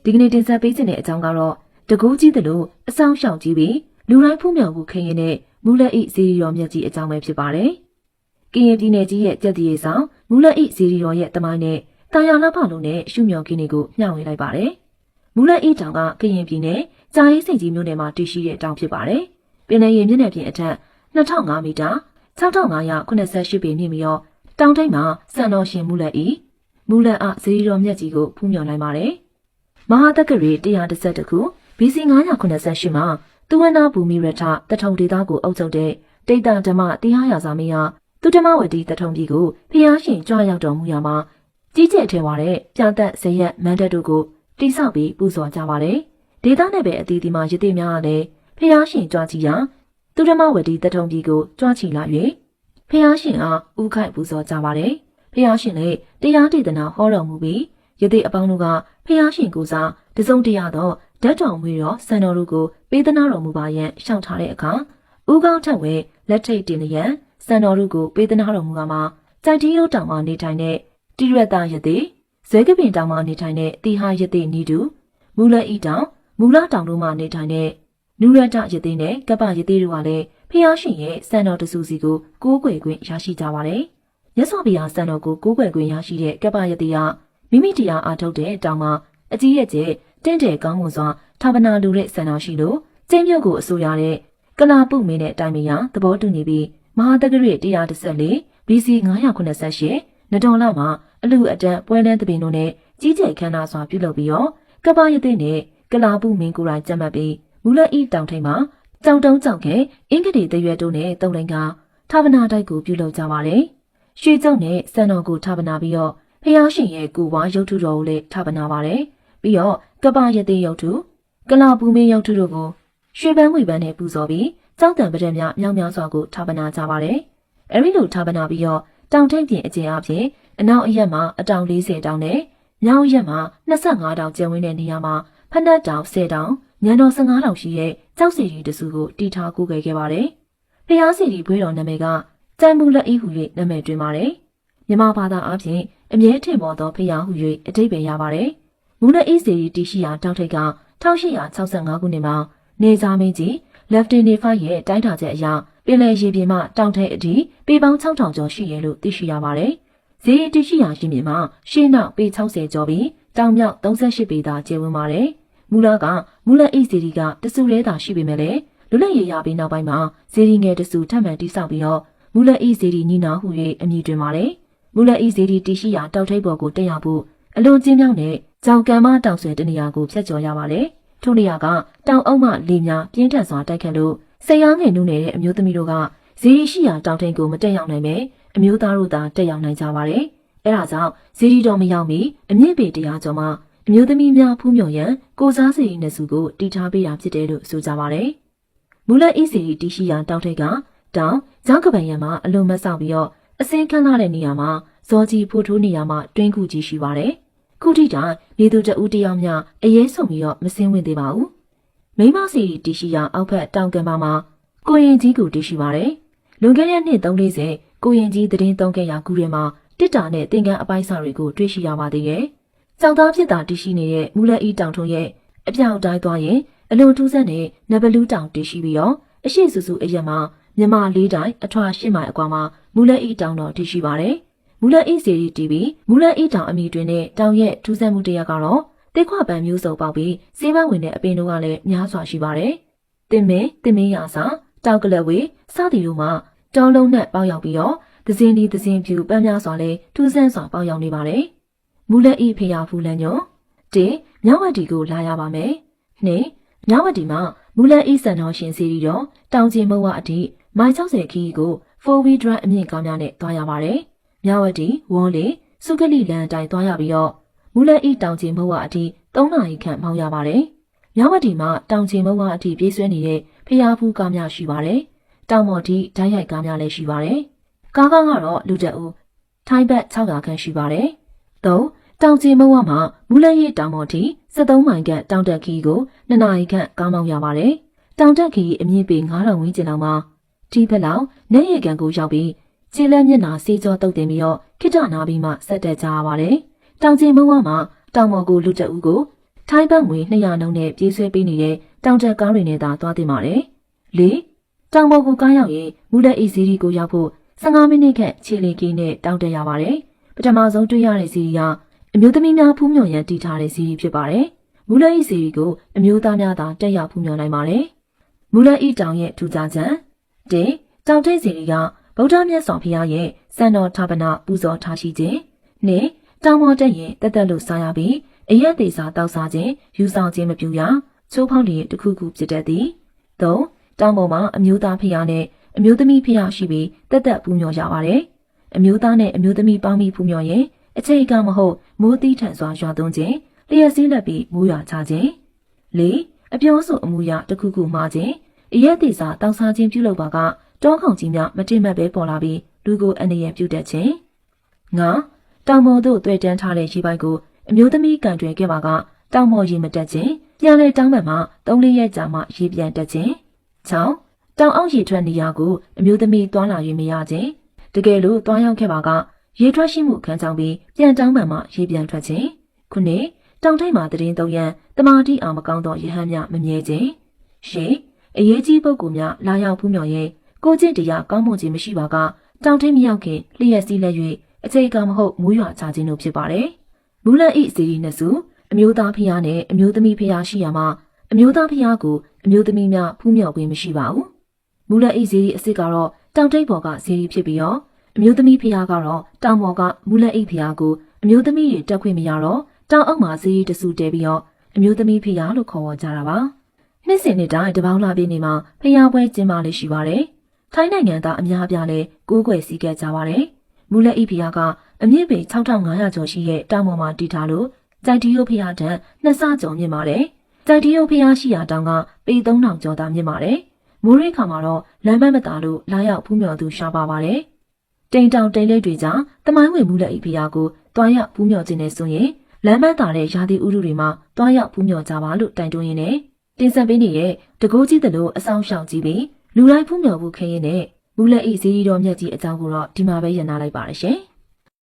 ဒီကနေ့တင်ဆက်ပေးခြင်းတဲ့အကြောင်းကတော့တကူးကြီးသလိုအဆောင်ရှောင်ကြီးပြီးလူတိုင်းဖူးမြော်မှုခရင်နဲ့မူလက်ဤဇီရီတော်မြတ်ကြီးအကြောင်းပဲဖြစ်ပါတယ်။ကရင်ပြည်နယ်ကြီးရဲ့ကြက်တီရေးဆောင်မူလက်ဤဇီရီတော်ရဲ့တမိုင်းနဲ့တာယာလှပလုံးနဲ့ရှုမြော်ခင်းတွေကိုမျှဝေလိုက်ပါတယ်။မူလက်ဤတောင်ကကရင်ပြည်နယ်ကြာရေးစိတ်ကြီးမြို့နယ်မှာတည်ရှိတဲ့တောင်ဖြစ်ပါတယ်။ပင်လယ်ရေမျက်နှာပြင်အထက်2005မီတာ6588ပေမြင့်ပြီးတော့တောင်ထိပ်မှာစံတော်ရှင်မူလက်ဤမူလက်အဇီရီတော်မြတ်ကြီးကိုဖူးမြော်နိုင်ပါတယ်။မဟာတက္ကရီ112ခု BC 988မှာသူဝနာဘူမီရထတထုံဒေသကိုအုပ်ချုပ်တဲ့တိတ်တဓမ္မတရားရာဇာမင်းဟာသူဓမ္မဝတီတထုံကြီးကိုဖျားရှင်ကြွရောက်တော်မူရာမှာကြီးကျယ်ထဲဝါတဲ့ပြတ်သက်ဇရက်မန်းတက်တို့ကိုတိဆောက်ပြီးပူဇော်ကြပါတယ်။ဒေသနဲ့ပဲအသီးသီးမှာရသေးများလည်းဖျားရှင်ကြွချီရာသူဓမ္မဝတီတထုံကြီးကိုကြွချီလာ၍ဖျားရှင်အားဥခိုက်ပူဇော်ကြပါတယ်။ဖျားရှင်လည်းတရားဒေသနာဟောတော်မူပြီးရသေးအပေါင်းတို့ကဖျားရှင်ကိုစားတစုံတရာသောဓာတ်တော်မွေတော်စံတော်တို့ကိုပေးသနာတော်မူပါရန်ရှောက်ထားတဲ့အခါဥကောင်းထက်ဝဲလက်ထိတ်တင်ရန်စံတော်တို့ကိုပေးသနာတော်မူကမှာကြိုက်တီးတို့တောင်မှနေထိုင်တဲ့တိရတရသေးဇဲကပင်တောင်မှနေထိုင်တဲ့တီဟာရသေးနီတူမူလဤတောင်မူလတောင်တို့မှနေထိုင်တဲ့နူရတရသေးနဲ့ကပ္ပရသေးတို့ကလည်းဖျားရှင်ရဲ့စံတော်တဆူစီကိုကိုးကွယ်ခွင့်ရရှိကြပါတယ်။မြတ်စွာဘုရားစံတော်ကိုကိုးကွယ်ခွင့်ရရှိတဲ့ကပ္ပရသေးကမိမိတရားအားထုတ်တဲ့တောင်မှအကြီးရဲ့ကျဲတင့်တယ်ကောင်းမွန်စွာထာဝနာလူတဲ့ဆန္ဒရှိလို့ကျင်းမြုပ်ကိုအစိုးရတဲ့ကလာပုမင်းနဲ့တိုင်မရသဘောတူနေပြီးမဟာတက္ကရီ114 BC 988နဒေါ်လာမှာအလူအတန်းပွဲလန်းသပင်တို့နဲ့ကြီးကျယ်ခမ်းနားစွာပြုလုပ်ပြီးတော့ကပ္ပရသေးနဲ့ကလာပုမင်းကိုယ်တိုင်ကြက်မှတ်ပြီးမူလဤတောင်ထိပ်မှာကြောင်တုံးကြောင်ခဲအင်္ဂတိတရွက်တို့နဲ့တုံလိုင်းကထာဝနာတိုက်ကိုပြုလုပ်ကြပါတယ်။ရွှေကျုံနဲ့စံတော်ကိုထာဝနာပြီးတော့ဖျားရှင်ရဲ့ကိုယ်ဝါရုပ်ထုတော်ကိုလည်းထာဝနာပါတယ်။ပြီးတော့ကပ္ပရသေးရုပ်ထုကလာပူမင်းရုပ်ထုတို့ကိုရွှေပန်းငွေပန်းနဲ့ပူဇော်ပြီးကြောက်တံပဒံများမြောင်များစွာကိုထာဝနာကြပါတယ်။အဲဒီလိုထာဝနာပြီးတော့တောင်ထိပ်ပြင်အကျယ်အပြည့်အနောက်အရက်မှာအတောင်40တောင်နဲ့မြောက်အရက်မှာ25တောင်ကျယ်ဝန်းတဲ့နေရာမှာဖနက်တောင်10တောင်ညံတော်15တောင်ရှိတဲ့ကြောက်စီရီတစုကိုတီထားကိုးကွယ်ခဲ့ပါတယ်။ဖျားစီရီဘွေတော်နာမည်ကကျန်မူလက်ဤဟူ၍နာမည်တွင်ပါတယ်။မြန်မာဘာသာအားဖြင့်အမြဲထင်ပေါ်သောဖျားဟူ၍အဓိပ္ပာယ်ရပါတယ်။မူလက်ဤစီရီတီရှိရာတောက်ထိပ်က1865ခုနှစ်မှာနေစာမင်းကြီး Lefty 5ရဲ့တိုင်းတာချက်အရပင်လယ်ရေပြင်မှတောင်ထိပ်အထိပေပေါင်း6000ကျော်ရှိရလို့သိရှိရပါတယ်။ဇီရီတီရှိရာရှင်မြေမှာရှေ့နောက်ပေ60ကျော်ပြီးတောင်မြောက်38ပေသာကျယ်ဝန်းပါတယ်။မူလကမူလက်ဤစီရီကတစုလဲသာရှိပေမဲ့လည်းလွတ်လပ်ရေးရပြီးနောက်ပိုင်းမှာဇီရီငယ်တစုထပ်မံတိစောက်ပြီးတော့မူလက်ဤဇီရီညီနာဟူ၍အမည်တွင်ပါတယ်။မူလက်ဤဇီရီတီရှိရာတောက်ထိပ်ပေါ်ကိုတက်ရောက်ဖို့အလွန်ကျဉ်းမြောင်းတဲ့ကြောင်ကံမတောင်ဆွဲတနေရာကိုဖြတ်ကျော်ရပါတယ်။ထိုနေရာကတောင်အုပ်မှလေများပြင်းထန်စွာတိုက်ခတ်လို့စိတ်အားငယ်နုနေတဲ့အမျိုးသမီးတို့ကဇီရီရှိရာတောင်ထိပ်ကိုမတက်ရောက်နိုင်ပဲအမျိုးသားတို့သာတက်ရောက်နိုင်ကြပါတယ်။အဲဒါကြောင့်ဇီရီတော်မရောက်မီအမြင့်ပေတရားကျော်မှာအမျိုးသမီးများဖူးမြော်ရန်ကိုစားစီရီနှစုကိုတီထားပေးတာဖြစ်တယ်လို့ဆိုကြပါတယ်။မူလက်ဤစီရီတီရှိရာတောင်ထိပ်ကတောင်ကြောက်ကပန်ရံမှာအလွန်မဆောက်ပြီးတော့အစင်းခန်းလာတဲ့နေရာမှာဇော်ကြီးဖိုးထိုးနေရာမှာတွင်းခုကြီးရှိပါတယ်။ခုထိတိုင်နေသူတဦးတယောက်မျှအရေးဆုံးပြီးတော့မစင်းဝင်သေးပါဘူး။မိမစီရီတီရှိရာအောက်ဖက်တောင်ကံပါမှာကိုရင်ကြီးကိုတီရှိပါတယ်။လွန်ခဲ့တဲ့နှစ်340ကိုရင်ကြီးသတင်းသုံးခဲ့ရာကူထဲမှာတစ်တာနဲ့သင်္ကန်းအပိုင်းစာတွေကိုတွေ့ရှိရပါသေးတယ်။ကြောက်သားဖြစ်တာတီရှိနေတဲ့မူလက်ဤတောင်ထုံးရဲ့အပြောင်တိုင်းသွားရင်အလွန်ထူးဆန်းတဲ့နဘလူးတောင်တီရှိပြီးတော့အရှိစုစုအရက်မှာမြမ4တိုင်အထွာ8မိုင်အကွာမှာမူလက်ဤတောင်တော်တီရှိပါတယ်။မူလက်ဤစီရီတီဗီမူလက်ဤတောင်အမည်တွင်တဲ့တောင်ရဲ့ထူးဆန်းမှုတရားကတော့တိခွပံမျိုးစုံပေါက်ပြီးစေးပန်းဝင်တဲ့အပင်တို့ကလည်းများစွာရှိပါတယ်။တင်မင်းရာစာတောက်ကလဝေစသည်တို့မှာတောင်းလုံးနဲ့ပေါက်ရောက်ပြီးတော့သစင်းဒီသစင်းဖြူပန်းများစွာလဲထူးဆန်းစွာပေါက်ရောက်နေပါတယ်။မူလက်ဤဖေယာဖူလန်ညောတေမြောက်ဝတီကိုလာရပါမယ်။နှစ်မြောက်ဝတီမှာမူလက်ဤစံတော်ရှင်စီရီတော်တောင်ကျင်မုံဝအထိမိုင်60ခီးကို4-wheel drive အမြင့်ကားများနဲ့သွားရပါတယ်။မြောက်ဝတီဝေါ်လေစုကလိလန်တိုင်သွားရပြီးတော့မူလက်ဤတောင်ကျင်မုံဝအထိ3နာရီခန့်မောင်းရပါတယ်။မြောက်ဝတီမှာတောင်ကျင်မုံဝအထိပြေးဆွဲနေတဲ့ဖျားဖူးကားများရှိပါတယ်။တောင်မော်တီဓာတ်ရိုက်ကားများလည်းရှိပါတယ်။ကားကတော့လူတအုပ်ထိုင်းဘတ်600ခန့်ရှိပါတယ်။၃တောင်ကျင်မုံဝမှာမူလက်ရတောင်မော်တီ73မိုင်ခန့်တောင်တက်ခီးကို2နာရီခန့်ကားမောင်းရပါတယ်။တောင်တက်ခီးအမြင့်ပေ9000ဝန်းကျင်လောက်မှာဒီဘက်လောက်နေရကန်ကိုရောက်ပြီးခြေလက်မျက်နှာစေးကြောတုတ်တင်ပြီးတော့ခိတနာပြီးမှဆက်တက်ကြရပါတယ်။တောင်ကျင်မုံဝမှာတောင်မော်ကိုလူတအုပ်ကို ထိုင်းဘတ်ငွေ200နှုန်းနဲ့ပြေးဆွဲပေးနေတဲ့တောင်တက်ကားတွေနဲ့သာသွားတင်ပါတယ်။၄တောင်ပေါ်ကိုကားရောက်ရင်မူလက်ဤစီရီကိုရောက်ဖို့15မိနစ်ခန့်ခြေလျင်ကင်းနဲ့တောင်တက်ရပါတယ်။ပထမဆုံးတွေ့ရတဲ့စီရီကအမျိုးသမီးများဖူးမြော်ရန်တည်ထားတဲ့စီရီဖြစ်ပါတယ်။မူလက်ဤစီရီကိုအမျိုးသားများသာတက်ရောက်ဖူးမြော်နိုင်ပါတယ်။မူလက်ဤတောင်ရဲ့ထူးခြားချက်၁တောင်ထိပ်စီရီကဗုဒ္ဓမြတ်စွာဘုရားရဲ့စံတော်ဌာပနာပူဇော်ထားရှိခြင်း၂တောင်ပေါ်တက်ရင်တက်တက်လို့စားရပြီးအရက်သေးစာတောက်စားခြင်းယူဆောင်ခြင်းမပြုရချိုးဖောက်လျင်တစ်ခုခုဖြစ်တတ်သည်၃တောင်ပေါ်မှာအမျိုးသားဖျားနဲ့အမျိုးသမီးဖျားရှိပြီးတက်တက်ပူမြော်ရပါတယ်အမျိုးသားနဲ့အမျိုးသမီးပေါင်းပြီးပူမြော်ရင်အချိန်ကမဟုတ်မိုးသီးထန်စွာရွာသွန်းခြင်းလျှက်စည်းလက်ပြီးမိုးရွာချခြင်း၄အပြောဆိုအမူအရာတစ်ခုခုမှားခြင်းအရက်သေးစာတောက်စားခြင်းပြုလုပ်ပါကတောခေါင်ကြီးများမတင်မတ်ပဲပေါ်လာပြီးလူကိုအန္တရာယ်ပြုတတ်ခြင်း၅တောင်ပေါ်သို့တွေ့တန်းထားတဲ့ရေပိုက်ကိုအမျိုးသမီးကန်တွယ်ခဲ့ပါကတောင်ပေါ်ရေမတက်ခြင်းပြန်လဲတောင်ဘက်မှာ3-4ရက်ကြာမှရေပြန်တက်ခြင်း၆တောင်အောက်ရေထွက်နေရာကိုအမျိုးသမီးသွားလာ၍မရခြင်းတကယ်လို့သွားရောက်ခဲ့ပါကရေထွက်ရှိမှုခံကြောင်းပြီးပြန်တောင်ဘက်မှာရေပြန်ထွက်ခြင်းခုနှစ်တောင်ထိပ်မှာတည်င်းသုံးရန်တမာတိအောင်မကောင်းသောရဟန်းများမမြဲခြင်းရှေ့အရေးကြီးပုဂ္ဂိုလ်များလာရောက်ဖူးမြော်ရင်ကိုကျင့်တရားကောင်းမွန်ခြင်းမရှိပါကတောင်ထိပ်မရောက်ခင်လျှက်စီးလက်၍အချိန်ကမဟုတ်မိုးရွာချခြင်းတို့ဖြစ်ပါတယ်။မူလဤစီရီနှစ်စုအမျိုးသားဖျားနဲ့အမျိုးသမီးဖျားရှိရမှာအမျိုးသားဖျားကိုအမျိုးသမီးများဖူးမြော်ခွင့်မရှိပါဘူး။မူလဤစီရီအစ်စ်ကတော့တောင်ထိပ်ပေါ်ကစီရီဖြစ်ပြီးတော့အမျိုးသမီးဖျားကတော့တောင်ပေါ်ကမူလဤဖျားကိုအမျိုးသမီးတွေတက်ခွင့်မရတော့တောင်အောက်မှာစီရီတစုတဲပြီးတော့အမျိုးသမီးဖျားလို့ခေါ်ဝေါ်ကြတာပါ။နှစ်စဉ်နှစ်တိုင်းတပေါင်းလာပြည့်နေမှာဖျားပွဲကျင်းပလေးရှိပါတယ်။ထိုင်းနိုင်ငံသားအများအပြားလည်းကိုးကွယ်စည်းကပ်ကြပါတယ်။မူလဤဖျားကအမြင့်ပေ6500ကျော်ရှိတဲ့တောင်ပေါ်မှာတည်ထားလို့ကြိုက်တီယိုဖျားတန်း2ဆကျော်မြင့်ပါတယ်။ကြိုက်တီယိုဖျားရှိရာတောင်ကပေ3000ကျော်သာမြင့်ပါတယ်။မိုးရိခါမှာတော့လမ်းမမတာလို့လာရောက်ဖူးမြော်သူရှားပါပါတယ်။တိမ်တောင်တိမ်လိပ်တွေကြောင့်တမိုင်းဝင်မူလဤဖျားကိုတွားရောက်ဖူးမြော်ခြင်းနဲ့ဆိုရင်လမ်းမတာတဲ့ရာသီဥတုတွေမှာတွားရောက်ဖူးမြော်ကြပါလို့တိုင်တွန်းရင်းနဲ့တင်ဆက်ပေးနေတဲ့တကိုးကြီးသလိုအဆောင်ရှောက်ကြီးပြီးလူတိုင်းဖူးမြော်ဖို့ခဲရင်းနဲ့မူလဤဇီရီတော်မြတ်ကြီးအကြောင်းကိုတော့ဒီမှာပဲရန်နာလိုက်ပါရရှင်။